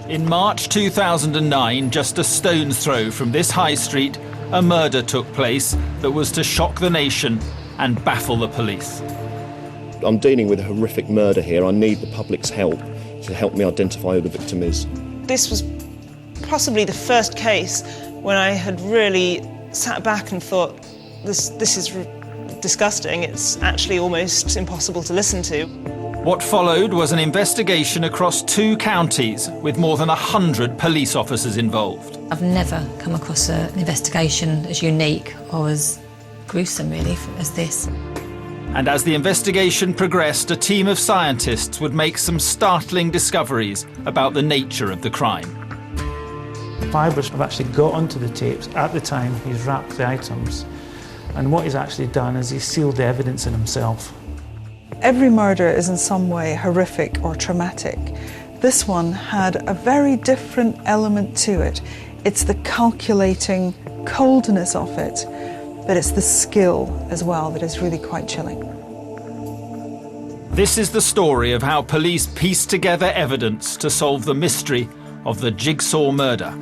In March 2009, just a stone's throw from this high street, a murder took place that was to shock the nation and baffle the police. I'm dealing with a horrific murder here. I need the public's help to help me identify who the victim is. This was possibly the first case when I had really sat back and thought, this is disgusting. It's actually almost impossible to listen to. What followed was an investigation across 2 counties with more than 100 police officers involved. I've never come across an investigation as unique or as gruesome, really, as this. And as the investigation progressed, a team of scientists would make some startling discoveries about the nature of the crime. Fibres have actually got onto the tapes at the time he's wrapped the items. And what he's actually done is he's sealed the evidence in himself. Every murder is in some way horrific or traumatic. This one had a very different element to it. It's the calculating coldness of it, but it's the skill as well that is really quite chilling. This is the story of how police pieced together evidence to solve the mystery of the Jigsaw murder.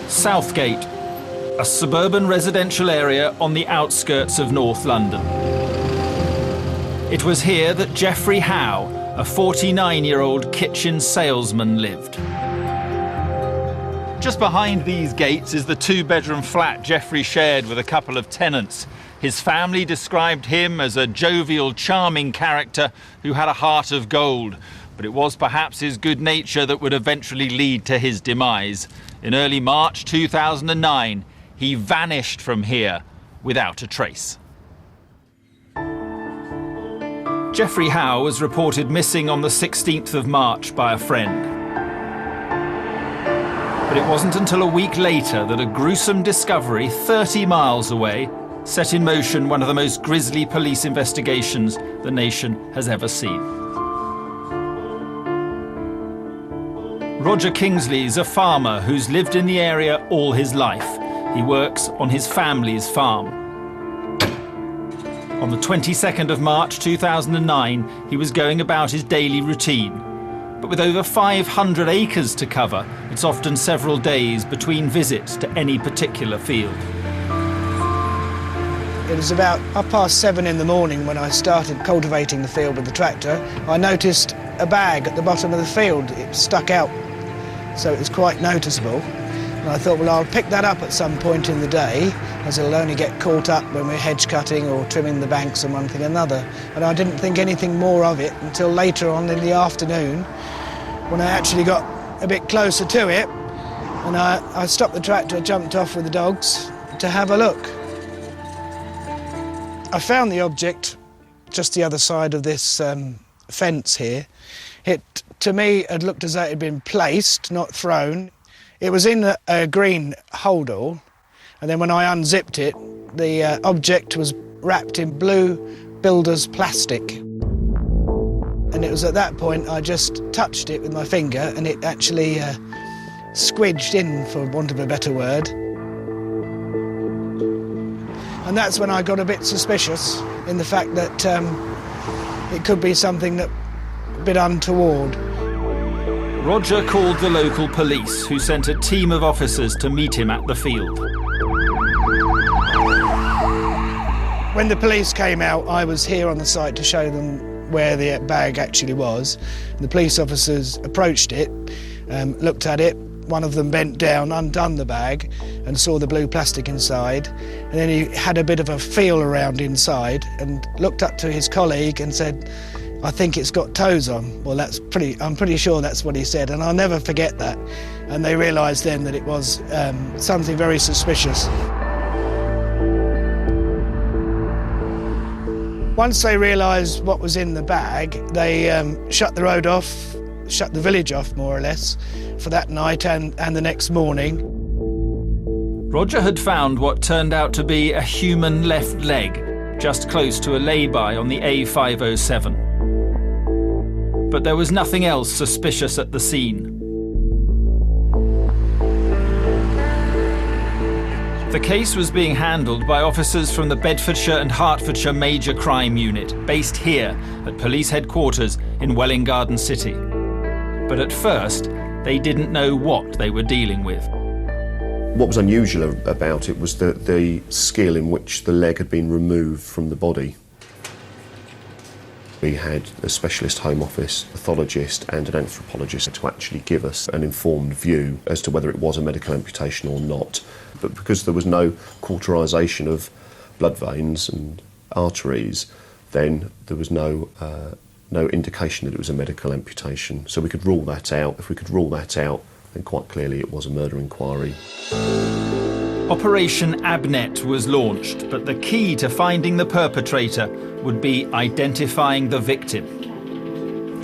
Southgate, a suburban residential area on the outskirts of North London. It was here that Geoffrey Howe, a 49-year-old kitchen salesman, lived. Just behind these gates is the 2-bedroom flat Geoffrey shared with a couple of tenants. His family described him as a jovial, charming character who had a heart of gold. But it was perhaps his good nature that would eventually lead to his demise. In early March 2009, he vanished from here without a trace. Geoffrey Howe was reported missing on the 16th of March by a friend. But it wasn't until a week later that a gruesome discovery 30 miles away set in motion one of the most grisly police investigations the nation has ever seen. Roger Kingsley's a farmer who's lived in the area all his life. He works on his family's farm. On the 22nd of March 2009, he was going about his daily routine. But with over 500 acres to cover, it's often several days between visits to any particular field. It was about 7:30 in the morning when I started cultivating the field with the tractor. I noticed a bag at the bottom of the field. It stuck out, so it was quite noticeable. And I thought, well, I'll pick that up at some point in the day, as it'll only get caught up when we're hedge cutting or trimming the banks and one thing or another. And I didn't think anything more of it until later on in the afternoon, when I actually got a bit closer to it. And I stopped the tractor, jumped off with the dogs to have a look. I found the object just the other side of this fence here. It, to me, had looked as though it had been placed, not thrown. It was in a green holdall, and then when I unzipped it, the object was wrapped in blue builder's plastic. And it was at that point I just touched it with my finger, and it actually squidged in, for want of a better word. And that's when I got a bit suspicious in the fact that it could be something that a bit untoward. Roger called the local police, who sent a team of officers to meet him at the field. When the police came out, I was here on the site to show them where the bag actually was. The police officers approached it, looked at it. One of them bent down, undone the bag, and saw the blue plastic inside. And then he had a bit of a feel around inside and looked up to his colleague and said, "I think it's got toes on." Well, I'm pretty sure that's what he said, and I'll never forget that. And they realised then that it was something very suspicious. Once they realised what was in the bag, they shut the road off, shut the village off, more or less, for that night and the next morning. Roger had found what turned out to be a human left leg, just close to a lay-by on the A507. But there was nothing else suspicious at the scene. The case was being handled by officers from the Bedfordshire and Hertfordshire Major Crime Unit, based here at police headquarters in Welwyn Garden City. But at first, they didn't know what they were dealing with. What was unusual about it was the skill in which the leg had been removed from the body. We had a specialist Home Office pathologist and an anthropologist to actually give us an informed view as to whether it was a medical amputation or not. But because there was no cauterisation of blood veins and arteries, then there was no indication that it was a medical amputation. So we could rule that out. If we could rule that out, then quite clearly it was a murder inquiry. Operation Abnet was launched, but the key to finding the perpetrator would be identifying the victim.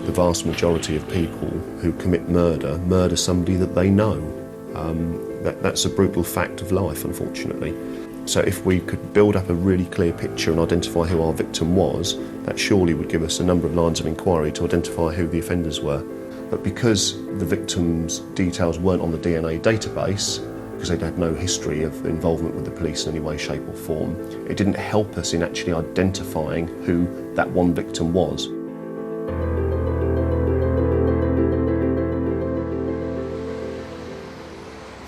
The vast majority of people who commit murder somebody that they know. That's a brutal fact of life, unfortunately. So if we could build up a really clear picture and identify who our victim was, that surely would give us a number of lines of inquiry to identify who the offenders were. But because the victim's details weren't on the DNA database, because they'd had no history of involvement with the police in any way, shape or form, it didn't help us in actually identifying who that one victim was.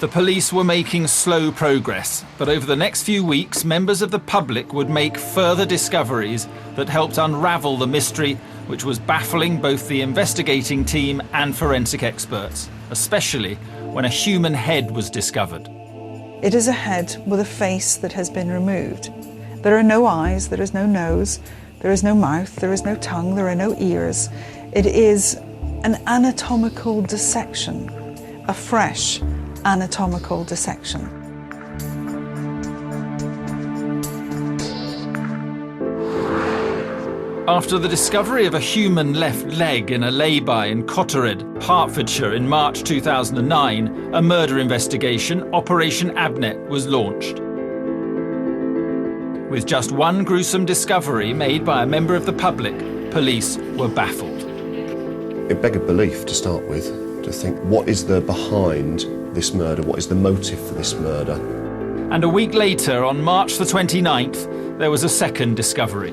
The police were making slow progress, but over the next few weeks, members of the public would make further discoveries that helped unravel the mystery, which was baffling both the investigating team and forensic experts, especially when a human head was discovered. It is a head with a face that has been removed. There are no eyes, there is no nose, there is no mouth, there is no tongue, there are no ears. It is an anatomical dissection, a fresh anatomical dissection. After the discovery of a human left leg in a lay-by in Cottered, Hertfordshire in March 2009, a murder investigation, Operation Abnet, was launched. With just one gruesome discovery made by a member of the public, police were baffled. It begged belief to start with, to think what is there behind this murder, what is the motive for this murder. And a week later, on March the 29th, there was a second discovery.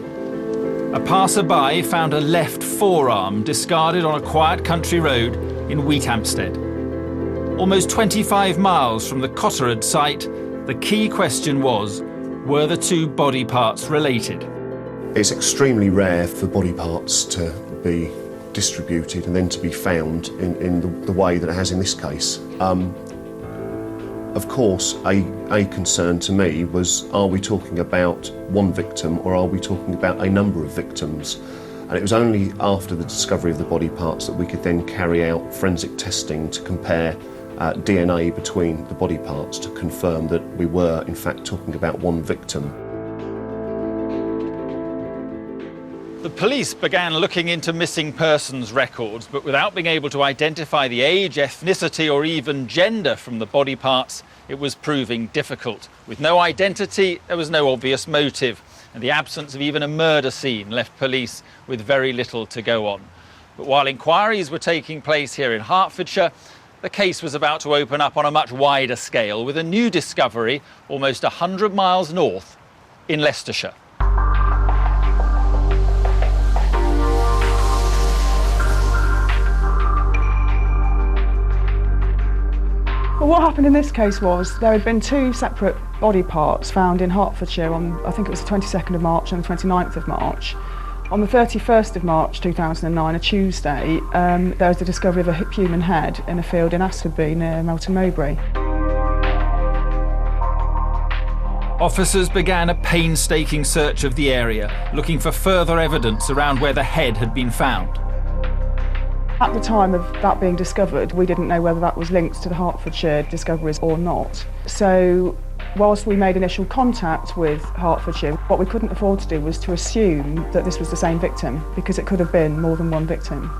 A passerby found a left forearm discarded on a quiet country road in Wheathampstead. Almost 25 miles from the Cottered site, the key question was, were the two body parts related? It's extremely rare for body parts to be distributed and then to be found in the way that it has in this case. Of course, a concern to me was, are we talking about one victim or are we talking about a number of victims? And it was only after the discovery of the body parts that we could then carry out forensic testing to compare DNA between the body parts to confirm that we were in fact talking about one victim. The police began looking into missing persons records, but without being able to identify the age, ethnicity or even gender from the body parts, it was proving difficult. With no identity, there was no obvious motive, and the absence of even a murder scene left police with very little to go on. But while inquiries were taking place here in Hertfordshire, the case was about to open up on a much wider scale with a new discovery almost 100 miles north in Leicestershire. Well, what happened in this case was there had been two separate body parts found in Hertfordshire on, I think it was the 22nd of March and the 29th of March. On the 31st of March 2009, a Tuesday, there was the discovery of a human head in a field in Askerby near Melton Mowbray. Officers began a painstaking search of the area, looking for further evidence around where the head had been found. At the time of that being discovered, we didn't know whether that was linked to the Hertfordshire discoveries or not. So, whilst we made initial contact with Hertfordshire, what we couldn't afford to do was to assume that this was the same victim, because it could have been more than one victim.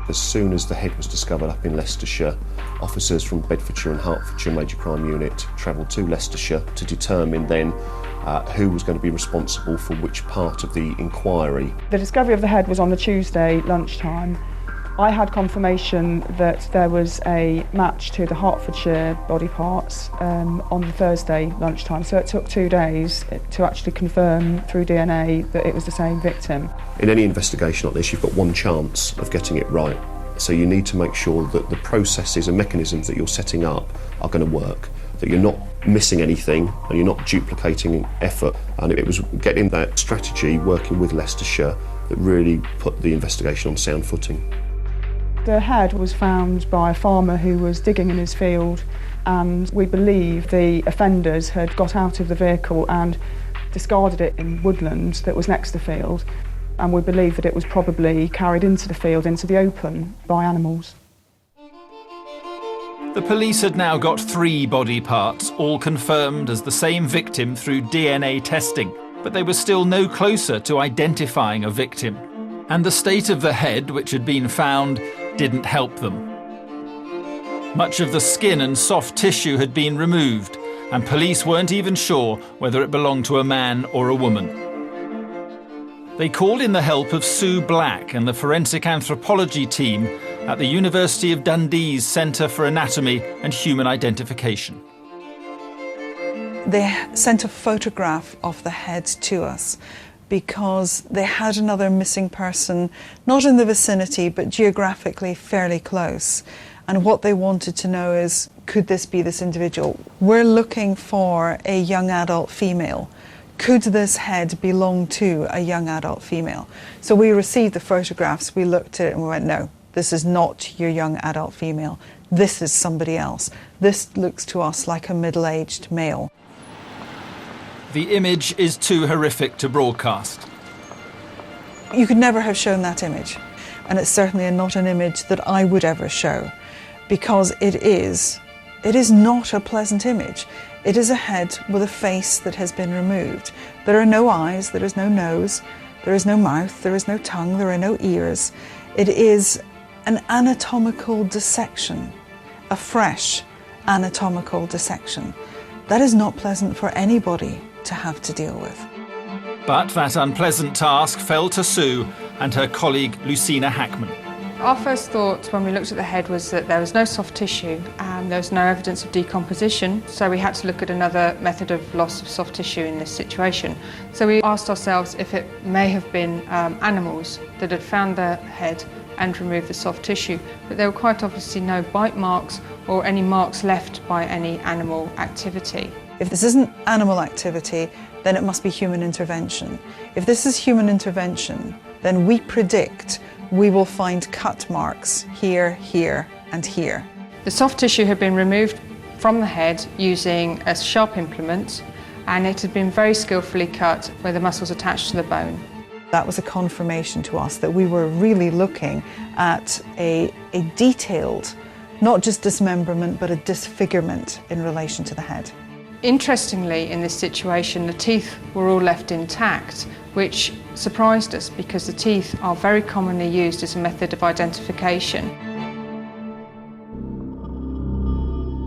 As soon as the head was discovered up in Leicestershire, officers from Bedfordshire and Hertfordshire Major Crime Unit travelled to Leicestershire to determine then who was going to be responsible for which part of the inquiry. The discovery of the head was on the Tuesday lunchtime. I had confirmation that there was a match to the Hertfordshire body parts on the Thursday lunchtime, so it took 2 days to actually confirm through DNA that it was the same victim. In any investigation like this, you've got one chance of getting it right, so you need to make sure that the processes and mechanisms that you're setting up are going to work, that you're not missing anything and you're not duplicating effort. And it was getting that strategy, working with Leicestershire, that really put the investigation on sound footing. The head was found by a farmer who was digging in his field, and we believe the offenders had got out of the vehicle and discarded it in woodland that was next to the field, and we believe that it was probably carried into the field, into the open, by animals. The police had now got 3 body parts, all confirmed as the same victim through DNA testing, but they were still no closer to identifying a victim. And the state of the head, which had been found, didn't help them. Much of the skin and soft tissue had been removed, and police weren't even sure whether it belonged to a man or a woman. They called in the help of Sue Black and the forensic anthropology team at the University of Dundee's Centre for Anatomy and Human Identification. They sent a photograph of the head to us because they had another missing person, not in the vicinity, but geographically fairly close. And what they wanted to know is, could this be this individual? We're looking for a young adult female. Could this head belong to a young adult female? So we received the photographs, we looked at it and we went, no, this is not your young adult female. This is somebody else. This looks to us like a middle-aged male. The image is too horrific to broadcast. You could never have shown that image, and it's certainly not an image that I would ever show, because it is not a pleasant image. It is a head with a face that has been removed. There are no eyes, there is no nose, there is no mouth, there is no tongue, there are no ears. It is an anatomical dissection, a fresh anatomical dissection. That is not pleasant for anybody to have to deal with. But that unpleasant task fell to Sue and her colleague Lucina Hackman. Our first thought when we looked at the head was that there was no soft tissue and there was no evidence of decomposition, so we had to look at another method of loss of soft tissue in this situation. So we asked ourselves if it may have been animals that had found the head and removed the soft tissue, but there were quite obviously no bite marks or any marks left by any animal activity. If this isn't animal activity, then it must be human intervention. If this is human intervention, then we predict we will find cut marks here, here, and here. The soft tissue had been removed from the head using a sharp implement, and it had been very skillfully cut where the muscles attached to the bone. That was a confirmation to us that we were really looking at a detailed, not just dismemberment, but a disfigurement in relation to the head. Interestingly, in this situation, the teeth were all left intact, which surprised us because the teeth are very commonly used as a method of identification.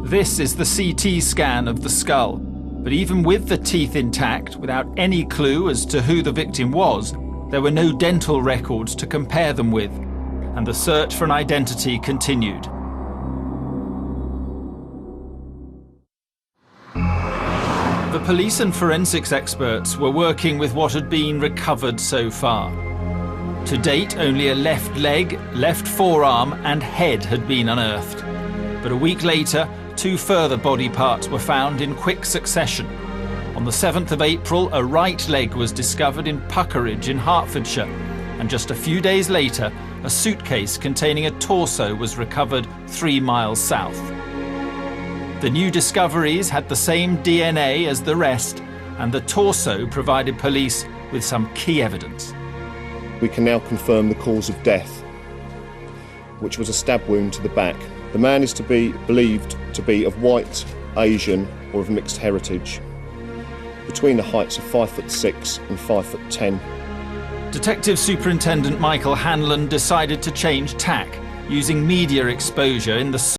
This is the CT scan of the skull, but even with the teeth intact, without any clue as to who the victim was, there were no dental records to compare them with, and the search for an identity continued. The police and forensics experts were working with what had been recovered so far. To date, only a left leg, left forearm and head had been unearthed. But a week later, 2 further body parts were found in quick succession. On the 7th of April, a right leg was discovered in Puckeridge in Hertfordshire, and just a few days later, a suitcase containing a torso was recovered 3 miles south. The new discoveries had the same DNA as the rest, and the torso provided police with some key evidence. We can now confirm the cause of death, which was a stab wound to the back. The man is to be believed to be of white, Asian or of mixed heritage, between the heights of 5'6" and 5'10". Detective Superintendent Michael Hanlon decided to change tack using media exposure in the